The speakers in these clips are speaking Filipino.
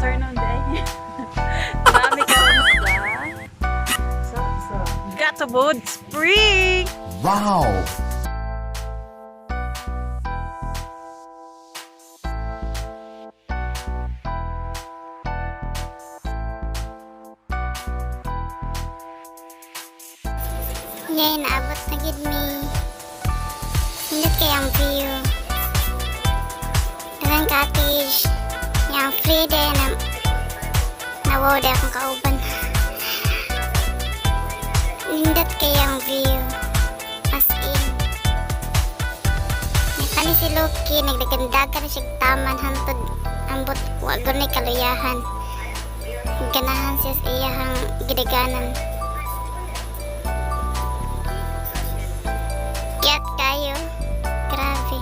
afternoon day. Dami ka sa Gatobod Spring. Wow! Yay, naabot na gid mi. Hindi kayang view. Dagang cottage. Yang free din na nawaw din akong kauban. Lindot kayang view. As in. Nakani si Loki, nagdagandagan na siya taman hantod ambot wagon ni kaluyahan. Ganahan siya sa iyahang gidaganan. Kiat kayo. Grabe.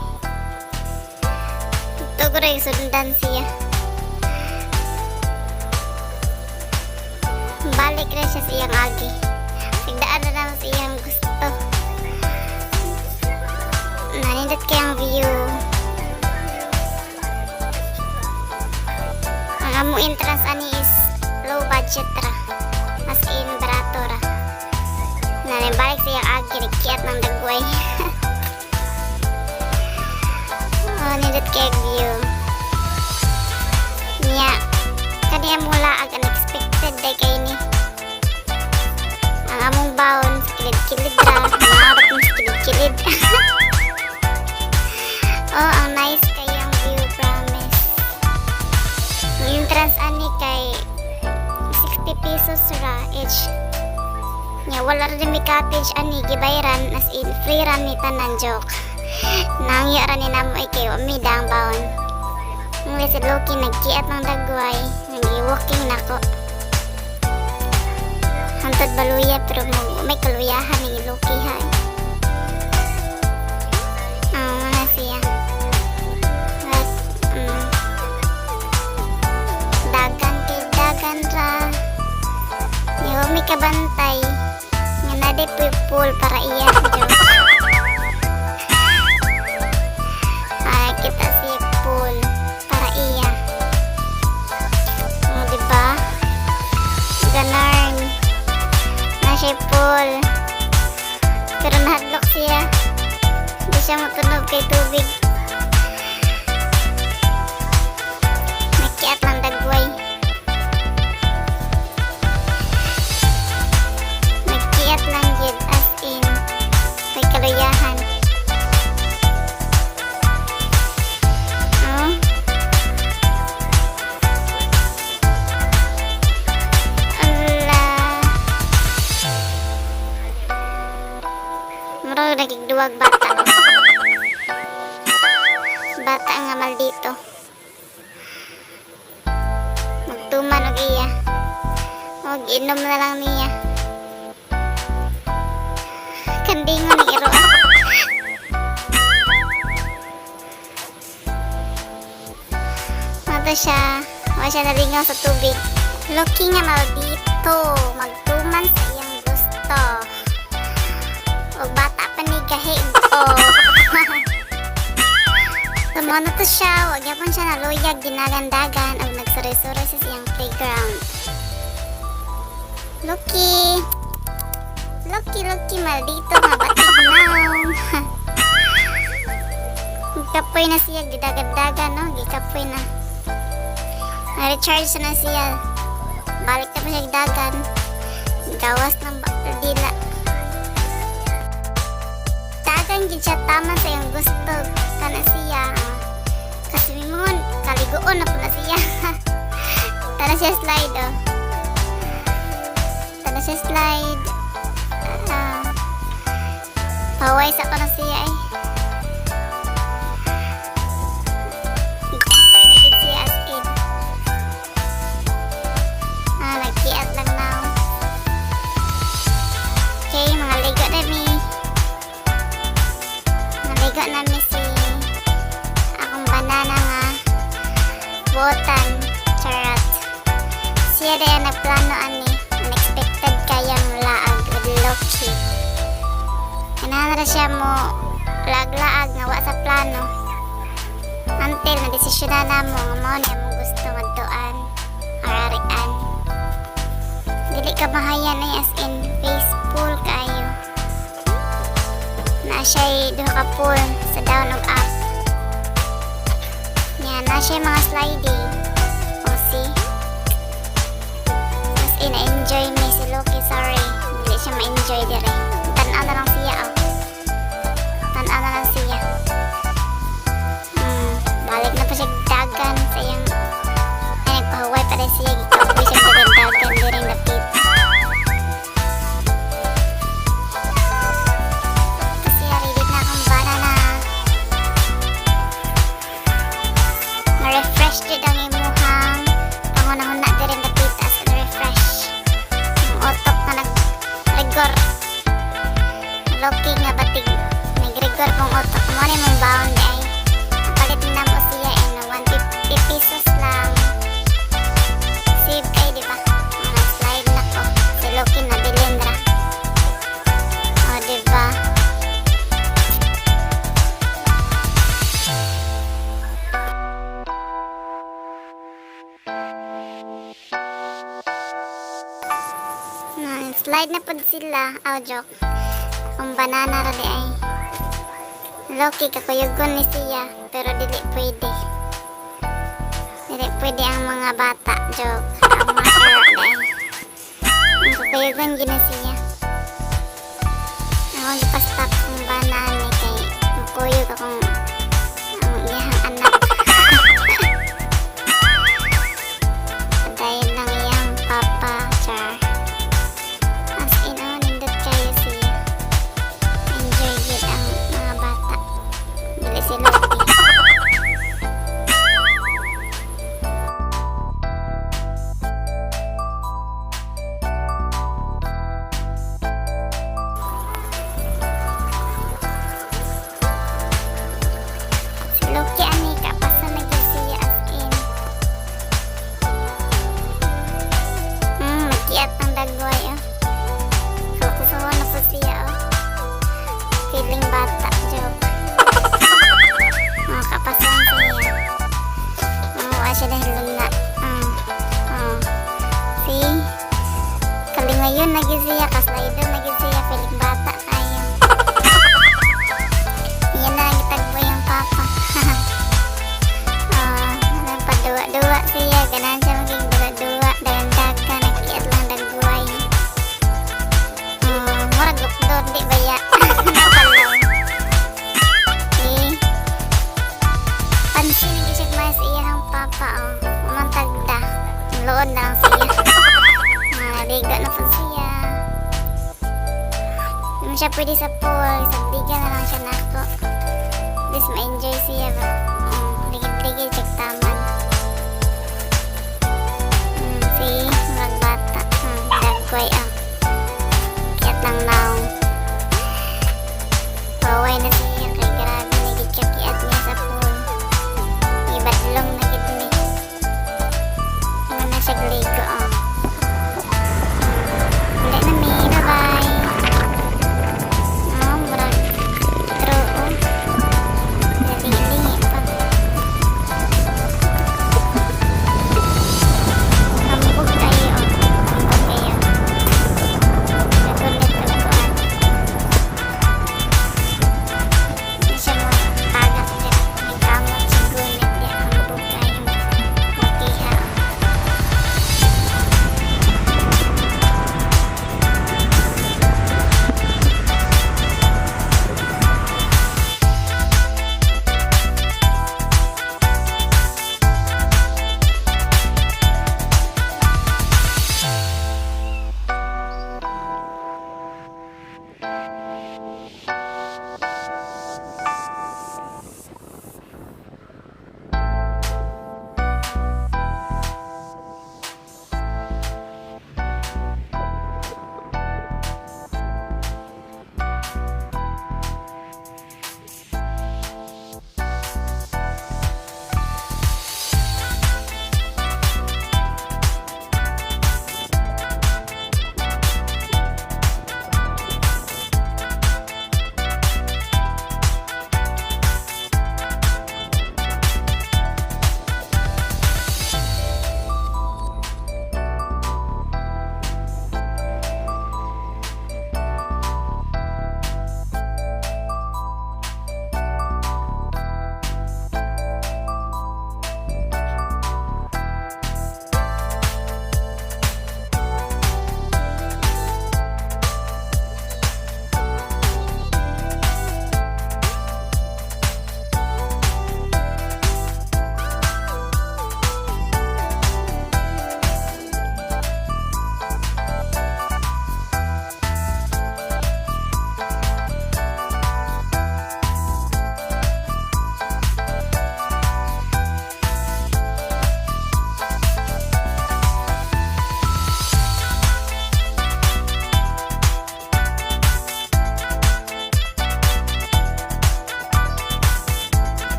Ito ko rin sundan siya. Balik na siya sa iyang agi. Nagdaan na naman sa iyang gusto. Nanindot kayang view. Ang among entrance ani is low budget ra. As in barato ra. Balik sa iyang agi. Nagkiat ng dagway. Oh, nindot kayang view. Nya. Kaniya mula ag unexpected day kay ni. Ang among baon sa kilid-kilid ra. Nangarap mo sa kilid-kilid. Oh, ang nice kayang view, promise. Ang entrance ani kay 60 pesos ra each. Nya wala rin may cottage ani gibayran as in free ra ni tanan joke. Nangya ra ni namo ay kay wami dang baon. Ang si Loki nagkiat ng dagway. Nag-walking na ko. Hantod baluya pero may kaluyahan ni Loki ha. Mga siya. At, dagan kay dagan ra. Yung may kabantay. Nga nade pool para iya. Ay, kita siya pool. Ganarn na siya pool pero nahadlok siya, hindi siya matunog kay tubig. Nakiat lang dagway, nakiat lang yun as in may kaluyahan. Muro nagigduwag bata. Bata nga maldito. Magtuman og iya. Mag-inom na lang niya. Kandingon ni Iro. Mata siya. Wala siya nalingaw sa tubig. Loki nga maldito. Magtuman sa iyang gusto. O bata pa ni kahig ko. Tama na to siya. Huwag niya pa siya naluyag, dinagandagan o nagsuray-suray sa siyang playground. Loki! Loki, maldito nga batig naong. Gikapoy na siya, gidagandagan, no? Gikapoy na. Na-recharge na siya. Balik na pa siya gidagan. Gawas ng dila. Gid siya tama sa iyang gusto kana siya kasi mimon kaligoon na po na siya. Tana siya slide oh. Tana siya slide paway sa ko na siya eh. Nagkiat siya as in nagkiat lang now. Okay, mga ligo na mi. Naligo namin si akong banana nga botan, charot. Siya rin nagplano ani unexpected kayang laag with Loki. Kanahan na siya mo laag-laag nga wa sa plano until na desisyon na mo nga mao niya mo gusto magtuan. kabahayan ay as in peaceful kayo. Na siya'y duha ka pool sa down ug up. Yan, na siya'y mga sliding. O see? As in, enjoy me si Loki, sorry. Hindi siya ma-enjoy dire. Tanaw na lang siya, oh. Tanaw na lang siya. Balik na pa siya dagan sa iyang ay nagpahuway pa rin siya gikauwi siya dagan during the pit. Kasi ready na akong banana. Na-refresh din ang imuhang pangunahon na during the pit as na-refresh ang otok na nag-rigor. Loki nga batig nag-rigor pong otok mo rin mong baon di ay palitin na mo siya in 150 pesos lang. Save kayo, diba? Slide na ko. Si Loki na bilindra. O, diba? Slide na po sila. Oh, joke. Kung banana rali ay Loki kakuyugon ni siya pero dili pwede. Dili pwede ang mga bata, joke. Ang mother day. Ang kakuyugon gina siya. Ako gipastop ng banana kay makuyog akong ang iyang anak. Dahil lang iyang papa, char. As in, oh, nindot kayo siya. Enjoy it ang mga bata. Dili si Loki. Si Loki ani kapasa na gyud siya as in. Makiat ang dagway, oh. Kukusawa na po siya, oh. Feeling bata, joke. Kapasan siya. Mamuha siya dahil luna. See? Kalingayon lagi siya. Kaslaidon lagi siya. Feeling bata tayo. Yan na, gitagbo yung papa. Padua-dua siya. Ganahan siya maging dua-dua. Dagan-dagan. Nakiat lang dagway. Murag lukdor, di ba ya? Napalaw. See? Pansin hindi siya kumaya sa iyang papa, oh. Umantagda. Lood na lang siya. Liga na po siya. Hindi siya pwede sa pool. Sabdigan na lang siya na ako. At least ma-enjoy siya ba? Ligid-ligid siya taman. See? Magbata. Dagway, oh. Kiyat lang naong. Paway na siya. Kay grabe ligid siya kiat niya sa pool. Ibadlong na gid ni. Ano na siya ligo, oh. Ulit na mi, bye-bye. Oh, murag true, oh. Nalingi-lingi pa. Hambog kayo, oh. Hambog kayo.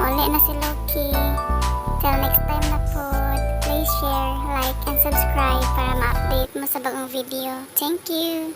Mauli na si Loki. Till next time na po. Please share, like, and subscribe para ma-update mo sa bagong video. Thank you!